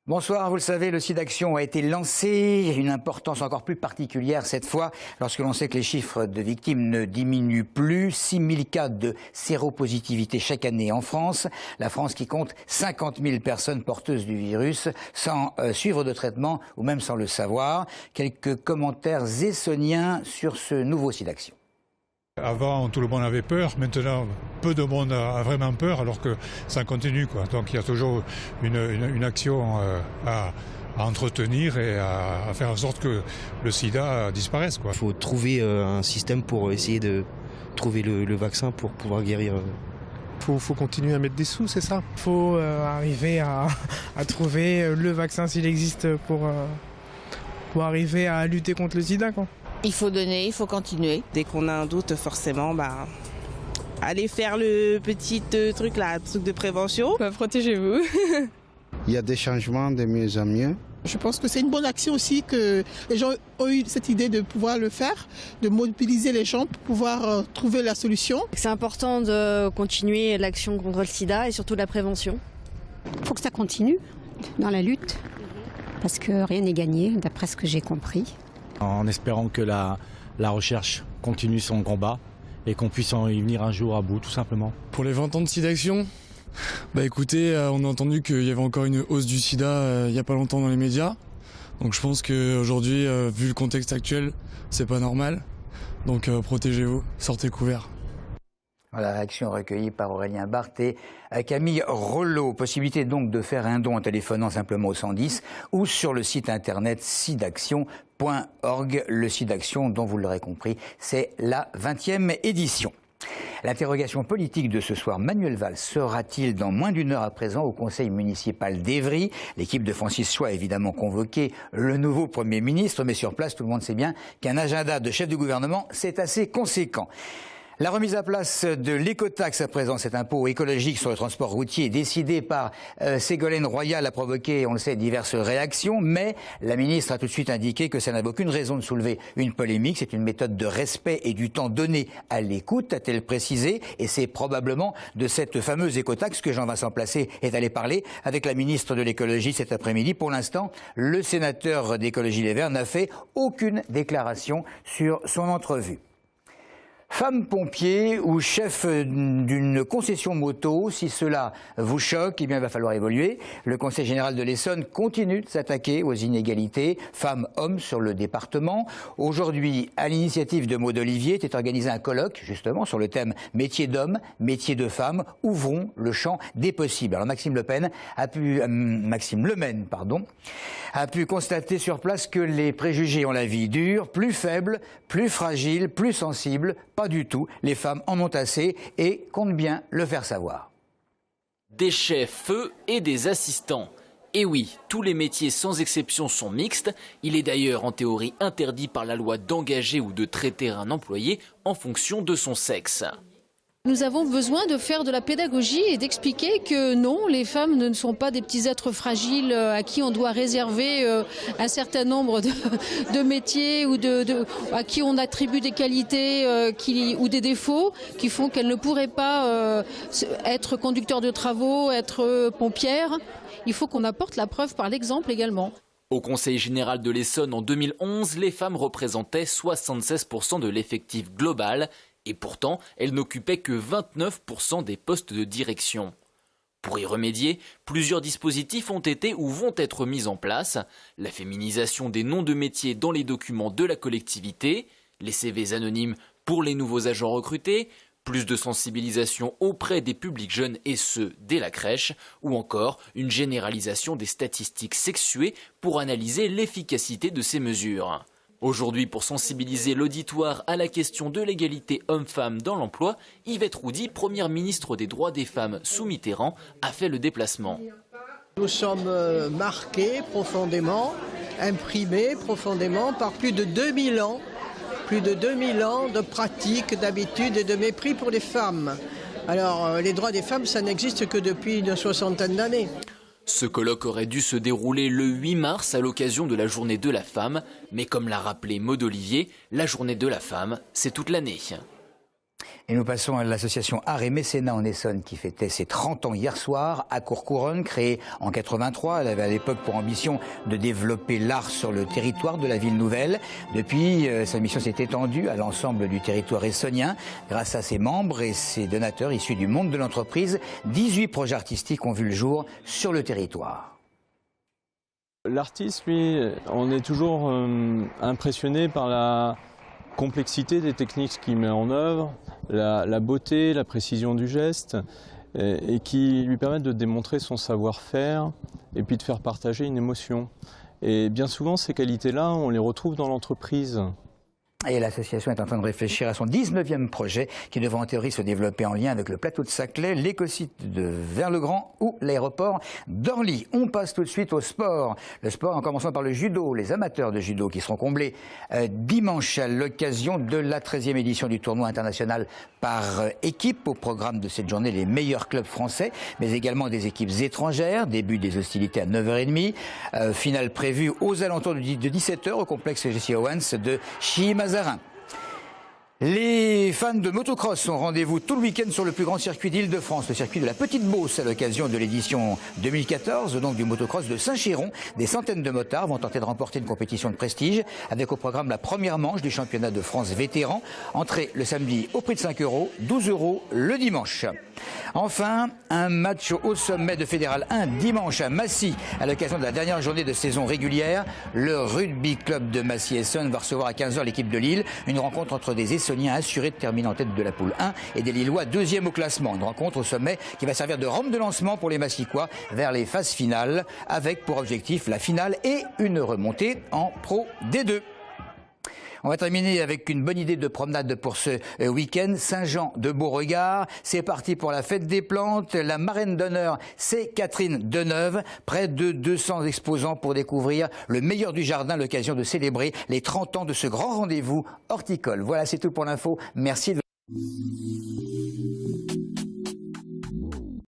Bonsoir, vous le savez, le SIDAction a été lancé, une importance encore plus particulière cette fois, lorsque l'on sait que les chiffres de victimes ne diminuent plus. 6 000 cas de séropositivité chaque année en France. La France qui compte 50 000 personnes porteuses du virus, sans suivre de traitement ou même sans le savoir. Quelques commentaires essoniens sur ce nouveau SIDAction. Avant, tout le monde avait peur. Maintenant, peu de monde a vraiment peur, alors que ça continue, quoi. Donc, il y a toujours une action à entretenir et à faire en sorte que le sida disparaisse, quoi. Il faut trouver un système pour essayer de trouver le vaccin pour pouvoir guérir. Faut continuer à mettre des sous, c'est ça? Faut arriver à trouver le vaccin s'il existe pour arriver à lutter contre le sida, quoi. Il faut donner, il faut continuer. Dès qu'on a un doute, forcément, allez faire le petit truc là, truc de prévention. Protégez-vous. Il y a des changements de mieux en mieux. Je pense que c'est une bonne action aussi que les gens ont eu cette idée de pouvoir le faire, de mobiliser les gens pour pouvoir trouver la solution. C'est important de continuer l'action contre le sida et surtout la prévention. Il faut que ça continue dans la lutte, parce que rien n'est gagné, d'après ce que j'ai compris. En espérant que la recherche continue son combat et qu'on puisse en y venir un jour à bout, tout simplement. Pour les 20 ans de SIDAction, écoutez, on a entendu qu'il y avait encore une hausse du sida il n'y a pas longtemps dans les médias. Donc je pense qu'aujourd'hui, vu le contexte actuel, c'est pas normal. Donc protégez-vous, sortez couverts. La réaction recueillie par Aurélien Barthes et Camille Rollo. Possibilité donc de faire un don en téléphonant simplement au 110 ou sur le site internet sidaction.org. Le SIDAction, dont vous l'aurez compris, c'est la 20e édition. L'interrogation politique de ce soir, Manuel Valls sera-t-il dans moins d'une heure à présent au conseil municipal d'Évry? L'équipe de Francis Choix a évidemment convoqué le nouveau Premier ministre, mais sur place, tout le monde sait bien qu'un agenda de chef du gouvernement, c'est assez conséquent. La remise à place de l'écotaxe à présent, cet impôt écologique sur le transport routier décidé par Ségolène Royal a provoqué, on le sait, diverses réactions, mais la ministre a tout de suite indiqué que ça n'avait aucune raison de soulever une polémique. C'est une méthode de respect et du temps donné à l'écoute, a-t-elle précisé, et c'est probablement de cette fameuse écotaxe que Jean-Vincent Placé est allé parler avec la ministre de l'écologie cet après-midi. Pour l'instant, le sénateur d'Écologie Les Verts n'a fait aucune déclaration sur son entrevue. Femme pompier ou chef d'une concession moto, si cela vous choque, eh bien il va falloir évoluer. Le Conseil général de l'Essonne continue de s'attaquer aux inégalités femmes-hommes sur le département. Aujourd'hui, à l'initiative de Maud Olivier, était organisé un colloque justement sur le thème métier d'homme, métier de femme, ouvrons le champ des possibles. Alors Maxime Lemaine a pu constater sur place que les préjugés ont la vie dure, plus faibles, plus fragiles, plus sensibles. Pas du tout, les femmes en ont assez et comptent bien le faire savoir. Des chefs, feux et des assistants. Et oui, tous les métiers sans exception sont mixtes. Il est d'ailleurs en théorie interdit par la loi d'engager ou de traiter un employé en fonction de son sexe. Nous avons besoin de faire de la pédagogie et d'expliquer que non, les femmes ne sont pas des petits êtres fragiles à qui on doit réserver un certain nombre de métiers ou à qui on attribue des qualités ou des défauts qui font qu'elles ne pourraient pas être conducteurs de travaux, être pompières. Il faut qu'on apporte la preuve par l'exemple également. Au Conseil général de l'Essonne en 2011, les femmes représentaient 76% de l'effectif global. Et pourtant, elles n'occupaient que 29% des postes de direction. Pour y remédier, plusieurs dispositifs ont été ou vont être mis en place. La féminisation des noms de métiers dans les documents de la collectivité, les CV anonymes pour les nouveaux agents recrutés, plus de sensibilisation auprès des publics jeunes et ceux dès la crèche, ou encore une généralisation des statistiques sexuées pour analyser l'efficacité de ces mesures. Aujourd'hui, pour sensibiliser l'auditoire à la question de l'égalité homme-femme dans l'emploi, Yvette Roudy, première ministre des droits des femmes sous Mitterrand, a fait le déplacement. Nous sommes marqués profondément, imprimés profondément par plus de 2000 ans de pratiques, d'habitudes et de mépris pour les femmes. Alors, les droits des femmes, ça n'existe que depuis une soixantaine d'années. Ce colloque aurait dû se dérouler le 8 mars à l'occasion de la Journée de la femme, mais comme l'a rappelé Maud Olivier, la Journée de la femme, c'est toute l'année. Et nous passons à l'association Art et Mécénat en Essonne qui fêtait ses 30 ans hier soir à Courcouronnes, créée en 83. Elle avait à l'époque pour ambition de développer l'art sur le territoire de la ville nouvelle. Depuis, sa mission s'est étendue à l'ensemble du territoire essonnien. Grâce à ses membres et ses donateurs issus du monde de l'entreprise, 18 projets artistiques ont vu le jour sur le territoire. L'artiste, lui, on est toujours impressionné par la complexité des techniques qu'il met en œuvre, la beauté, la précision du geste, et qui lui permettent de démontrer son savoir-faire et puis de faire partager une émotion. Et bien souvent, ces qualités-là, on les retrouve dans l'entreprise. Et l'association est en train de réfléchir à son 19e projet qui devrait en théorie se développer en lien avec le plateau de Saclay, l'écosite de Vers-le-Grand ou l'aéroport d'Orly. On passe tout de suite au sport. Le sport en commençant par le judo. Les amateurs de judo qui seront comblés dimanche à l'occasion de la 13e édition du tournoi international par équipe. Au programme de cette journée, les meilleurs clubs français, mais également des équipes étrangères. Début des hostilités à 9h30. Finale prévue aux alentours de 17h au complexe J.C. Owens de Chimazarin. Les fans de motocross ont rendez-vous tout le week-end sur le plus grand circuit d'Île-de-France, le circuit de la Petite Beauce, à l'occasion de l'édition 2014, donc du motocross de Saint-Chéron. Des centaines de motards vont tenter de remporter une compétition de prestige, avec au programme la première manche du championnat de France vétéran. Entrée le samedi au prix de 5 €, 12 € le dimanche. Enfin, un match au sommet de Fédéral 1 dimanche à Massy, à l'occasion de la dernière journée de saison régulière. Le rugby club de Massy-Essonne va recevoir à 15h l'équipe de Lille. Une rencontre entre des Essonniens assurés de terminer en tête de la poule 1 et des Lillois 2e au classement. Une rencontre au sommet qui va servir de rampe de lancement pour les Massicois vers les phases finales, avec pour objectif la finale et une remontée en Pro D2. On va terminer avec une bonne idée de promenade pour ce week-end. Saint-Jean-de-Beauregard, c'est parti pour la fête des plantes. La marraine d'honneur, c'est Catherine Deneuve. Près de 200 exposants pour découvrir le meilleur du jardin, l'occasion de célébrer les 30 ans de ce grand rendez-vous horticole. Voilà, c'est tout pour l'info. Merci de